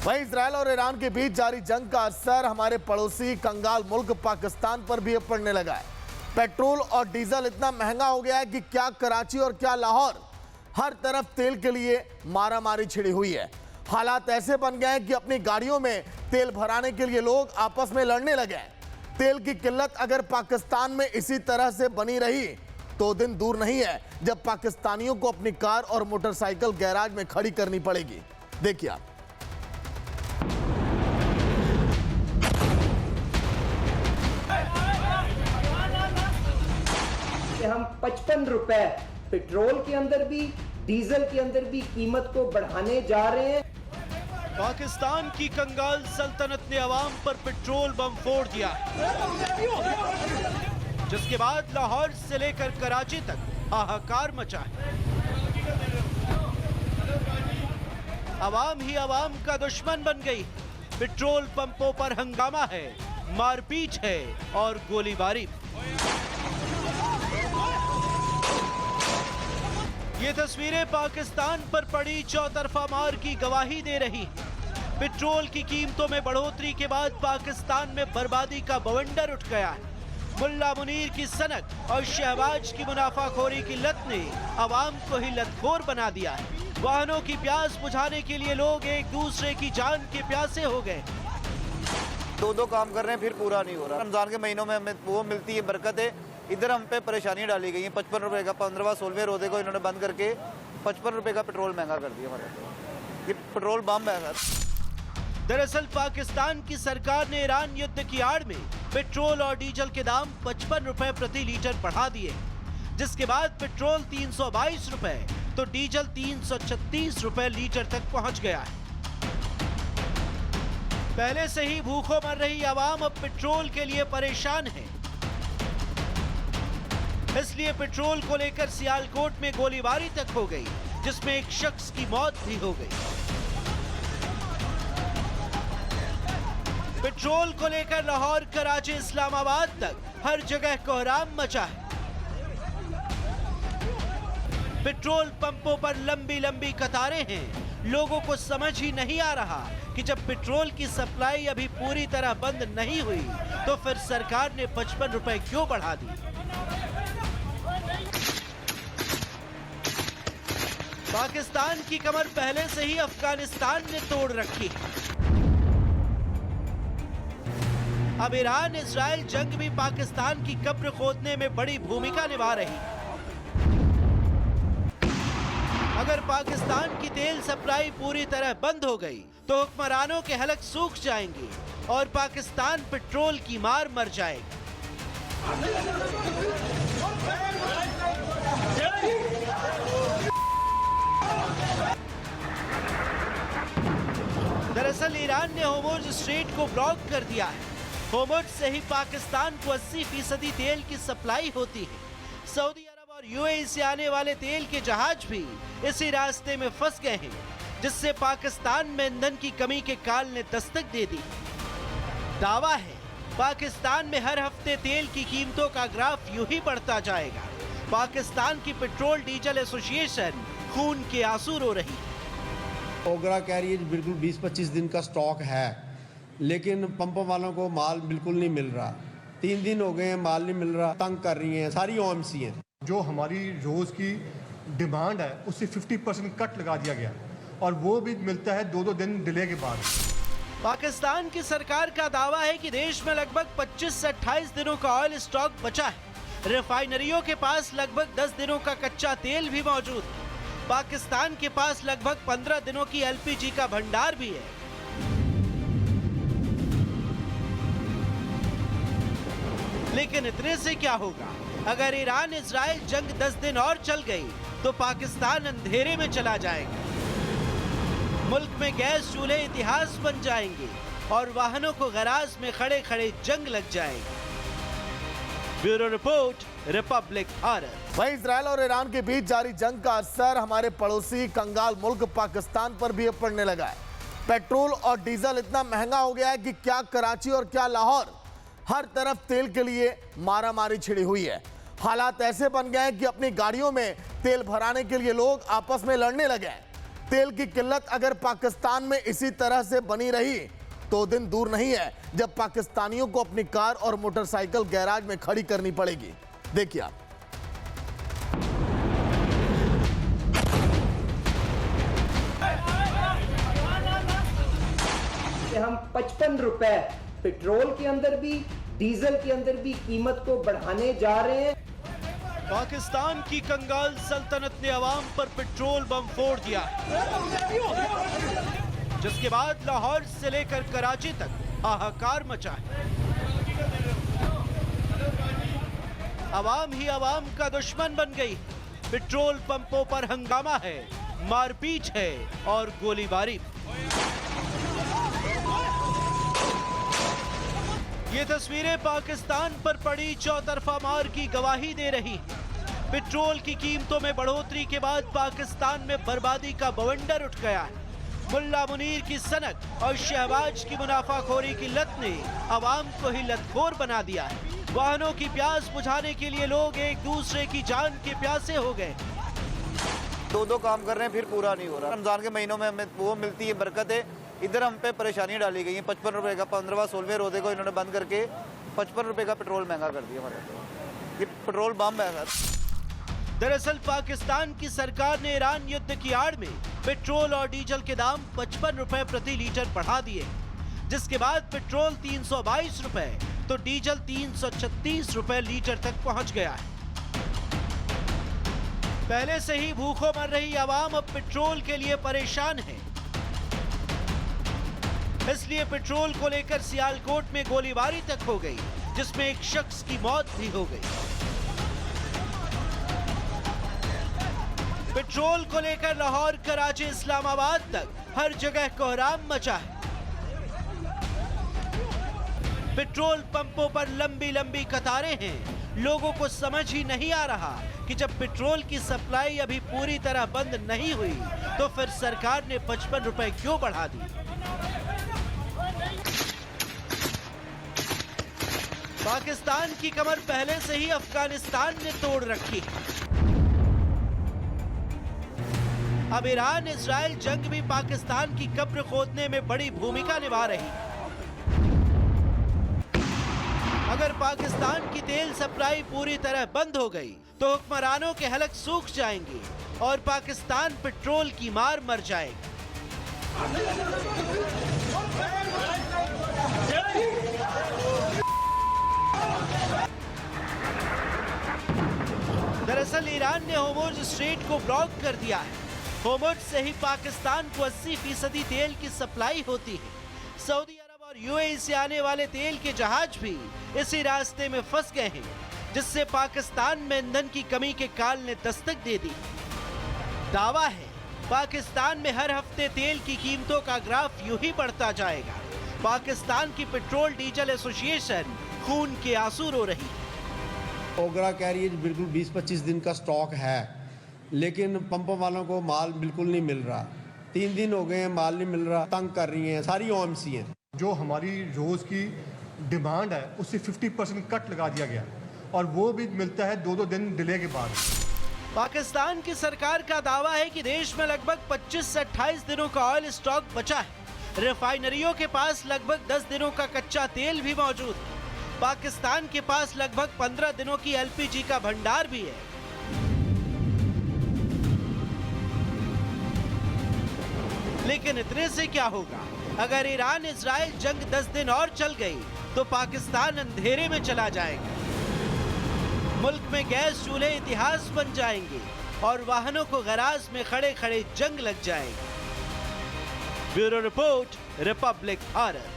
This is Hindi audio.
वहीं इजराइल और ईरान के बीच जारी जंग का असर हमारे पड़ोसी कंगाल मुल्क पाकिस्तान पर भी अब पड़ने लगा है। पेट्रोल और डीजल इतना महंगा हो गया है कि क्या कराची और क्या लाहौर, हर तरफ तेल के लिए मारामारी छिड़ी हुई है। हालात ऐसे बन गए हैं कि अपनी गाड़ियों में तेल भराने के लिए लोग आपस में लड़ने लगे हैं। तेल की किल्लत अगर पाकिस्तान में इसी तरह से बनी रही तो दिन दूर नहीं है जब पाकिस्तानियों को अपनी कार और मोटरसाइकिल गैराज में खड़ी करनी पड़ेगी। देखिए आप। हम 55 रुपए पेट्रोल के अंदर भी डीजल के अंदर भी कीमत को बढ़ाने जा रहे हैं। पाकिस्तान की कंगाल सल्तनत ने अवाम पर पेट्रोल बम फोड़ दिया, जिसके बाद लाहौर से लेकर कराची तक हाहाकार मचा है। अवाम ही अवाम का दुश्मन बन गई। पेट्रोल पंपों पर हंगामा है, मारपीट है और गोलीबारी। ये तस्वीरें पाकिस्तान पर पड़ी चौतरफा मार की गवाही दे रही। पेट्रोल की कीमतों में बढ़ोतरी के बाद पाकिस्तान में बर्बादी का बवंडर उठ गया है। मुल्ला मुनीर की सनक और शहबाज की मुनाफाखोरी की लत ने अवाम को ही लतखोर बना दिया है। वाहनों की प्यास बुझाने के लिए लोग एक दूसरे की जान के प्यासे हो गए। दो काम कर रहे हैं फिर पूरा नहीं हो रहा। रमजान के महीनों में हमें वो मिलती है बरकत है, इधर हम पे परेशानियां डाली गई हैं। 55 रुपए का 15वां 16वें रोजे को इन्होंने बंद करके 55 रुपए का पेट्रोल महंगा कर दिया। हमारे ये पेट्रोल बम है सर। दरअसल पाकिस्तान की सरकार ने ईरान युद्ध की आड़ में पेट्रोल और डीजल के दाम 55 रुपए प्रति लीटर बढ़ा दिए, जिसके बाद पेट्रोल 322 रुपए तो डीजल 336 रुपए लीटर तक पहुंच गया है। पहले से ही भूखों मर रही आवाम अब पेट्रोल के लिए परेशान है। इसलिए पेट्रोल को लेकर सियालकोट में गोलीबारी तक हो गई, जिसमें एक शख्स की मौत भी हो गई। पेट्रोल को लेकर लाहौर, कराची, इस्लामाबाद तक हर जगह कोहराम मचा है। पेट्रोल पंपों पर लंबी लंबी कतारें हैं। लोगों को समझ ही नहीं आ रहा कि जब पेट्रोल की सप्लाई अभी पूरी तरह बंद नहीं हुई तो फिर सरकार ने 55 रुपए क्यों बढ़ा दी। पाकिस्तान की कमर पहले से ही अफगानिस्तान ने तोड़ रखी है। अब ईरान इजराइल जंग भी पाकिस्तान की कब्र खोदने में बड़ी भूमिका निभा रही है। अगर पाकिस्तान की तेल सप्लाई पूरी तरह बंद हो गई तो हुक्मरानों के हलक सूख जाएंगे और पाकिस्तान पेट्रोल की मार मर जाएगा। दरअसल ईरान ने होर्मुज स्ट्रेट को ब्लॉक कर दिया है। होर्मुज से ही पाकिस्तान को 80% तेल की सप्लाई होती है। सऊदी अरब और यूएई से आने वाले तेल के जहाज भी इसी रास्ते में फंस गए हैं, जिससे पाकिस्तान में ईंधन की कमी के काल ने दस्तक दे दी। दावा है पाकिस्तान में हर हफ्ते तेल की कीमतों का ग्राफ यूं ही बढ़ता जाएगा। पाकिस्तान की पेट्रोल डीजल एसोसिएशन खून के आंसू रो रही है। ओगरा कह रही है बिल्कुल 20-25 दिन का स्टॉक है, लेकिन पंपों वालों को माल बिल्कुल नहीं मिल रहा। 3 दिन हो गए हैं, माल नहीं मिल रहा, तंग कर रही हैं सारी ओएमसी हैं। जो हमारी रोज़ की डिमांड है उससे 50% कट लगा दिया गया और वो भी मिलता है 2-2 दिन डिले के बाद। पाकिस्तान की सरकार का दावा है कि देश में लगभग 25 से 28 दिनों का ऑयल स्टॉक बचा है। रिफाइनरियों के पास लगभग 10 दिनों का कच्चा तेल भी मौजूद है। पाकिस्तान के पास लगभग 15 दिनों की एलपीजी का भंडार भी है। लेकिन इतने से क्या होगा? अगर ईरान इजराइल जंग 10 दिन और चल गई तो पाकिस्तान अंधेरे में चला जाएगा। मुल्क में गैस चूल्हे इतिहास बन जाएंगे और वाहनों को गराज में खड़े खड़े जंग लग जाएगी। Bureau report, Republic Bharat. वहीं इजराइल और ईरान के बीच जारी जंग का असर हमारे पड़ोसी कंगाल मुल्क पाकिस्तान पर भी अब पड़ने लगा है। पेट्रोल और डीजल इतना महंगा हो गया है कि क्या कराची और क्या लाहौर, हर तरफ तेल के लिए मारामारी छिड़ी हुई है। हालात ऐसे बन गए हैं कि अपनी गाड़ियों में तेल भराने के लिए लोग आपस में लड़ने लगे हैं। तेल की किल्लत अगर पाकिस्तान में इसी तरह से बनी रही तो दिन दूर नहीं है जब पाकिस्तानियों को अपनी कार और मोटरसाइकिल गैराज में खड़ी करनी पड़ेगी। देखिए आप। हम 55 रुपए पेट्रोल के अंदर भी डीजल के अंदर भी कीमत को बढ़ाने जा रहे हैं। पाकिस्तान की कंगाल सल्तनत ने अवाम पर पेट्रोल बम फोड़ दिया, जिसके बाद लाहौर से लेकर कराची तक हाहाकार मचा है। अवाम ही अवाम का दुश्मन बन गई। पेट्रोल पंपों पर हंगामा है, मारपीट है और गोलीबारी। ये तस्वीरें पाकिस्तान पर पड़ी चौतरफा मार की गवाही दे रही हैं। पेट्रोल की कीमतों में बढ़ोतरी के बाद पाकिस्तान में बर्बादी का बवंडर उठ गया है। मुल्ला मुनीर की सनक और शहबाज की मुनाफाखोरी की लत ने अवाम को ही लतखोर बना दिया है। वाहनों की प्यास बुझाने के लिए लोग एक दूसरे की जान के प्यासे हो गए। दो काम कर रहे हैं फिर पूरा नहीं हो रहा। रमजान के महीनों में हमें वो मिलती है बरकत है, इधर हम पे परेशानी डाली गई है। 55 रुपए का 15वां 16वें रोजे को इन्होंने बंद करके 55 रुपए का पेट्रोल महंगा कर दिया हमारे। ये पेट्रोल बम है सर। दरअसल पाकिस्तान की सरकार ने ईरान युद्ध की आड़ में पेट्रोल और डीजल के दाम 55 रुपए प्रति लीटर बढ़ा दिए, जिसके बाद पेट्रोल 322 रुपए तो डीजल 336 रुपए लीटर तक पहुंच गया है। पहले से ही भूखों मर रही आवाम अब पेट्रोल के लिए परेशान है। इसलिए पेट्रोल को लेकर सियालकोट में गोलीबारी तक हो गई, जिसमें एक शख्स की मौत भी हो गई। पेट्रोल को लेकर लाहौर, कराची, इस्लामाबाद तक हर जगह कोहराम मचा है। पेट्रोल पंपों पर लंबी लंबी कतारें हैं। लोगों को समझ ही नहीं आ रहा कि जब पेट्रोल की सप्लाई अभी पूरी तरह बंद नहीं हुई तो फिर सरकार ने 55 रुपए क्यों बढ़ा दी। पाकिस्तान की कमर पहले से ही अफगानिस्तान ने तोड़ रखी है। अब ईरान इजराइल जंग भी पाकिस्तान की कब्र खोदने में बड़ी भूमिका निभा रही है। अगर पाकिस्तान की तेल सप्लाई पूरी तरह बंद हो गई तो हुक्मरानों के हलक सूख जाएंगे और पाकिस्तान पेट्रोल की मार मर जाएगा। दरअसल ईरान ने होर्मुज स्ट्रेट को ब्लॉक कर दिया है। होर्मुज से ही पाकिस्तान को 80% तेल की सप्लाई होती है। सऊदी अरब और यूएई से आने वाले तेल के जहाज भी इसी रास्ते में फंस गए हैं, जिससे पाकिस्तान में ईंधन की कमी के काल ने दस्तक दे दी। दावा है पाकिस्तान में हर हफ्ते तेल की कीमतों का ग्राफ यूं ही बढ़ता जाएगा। पाकिस्तान की पेट्रोल डीजल एसोसिएशन खून के आंसू रो रही है। ओगरा कह रही है बिल्कुल 20-25 दिन का स्टॉक है, लेकिन पंपों वालों को माल बिल्कुल नहीं मिल रहा। 3 दिन हो गए हैं, माल नहीं मिल रहा, तंग कर रही हैं, सारी ओएमसी हैं। जो हमारी रोज़ की डिमांड है उससे 50% कट लगा दिया गया और वो भी मिलता है 2-2 दिन डिले के बाद। पाकिस्तान की सरकार का दावा है कि देश में लगभग 25 से 28 दिनों का ऑयल स्टॉक बचा है। रिफाइनरियों के पास लगभग 10 दिनों का कच्चा तेल भी मौजूद है। पाकिस्तान के पास लगभग 15 दिनों की एलपीजी का भंडार भी है। लेकिन इतने से क्या होगा? अगर ईरान इजराइल जंग 10 दिन और चल गई तो पाकिस्तान अंधेरे में चला जाएगा। मुल्क में गैस चूल्हे इतिहास बन जाएंगे और वाहनों को गराज में खड़े खड़े जंग लग जाएगी। Bureau report, Republic Bharat.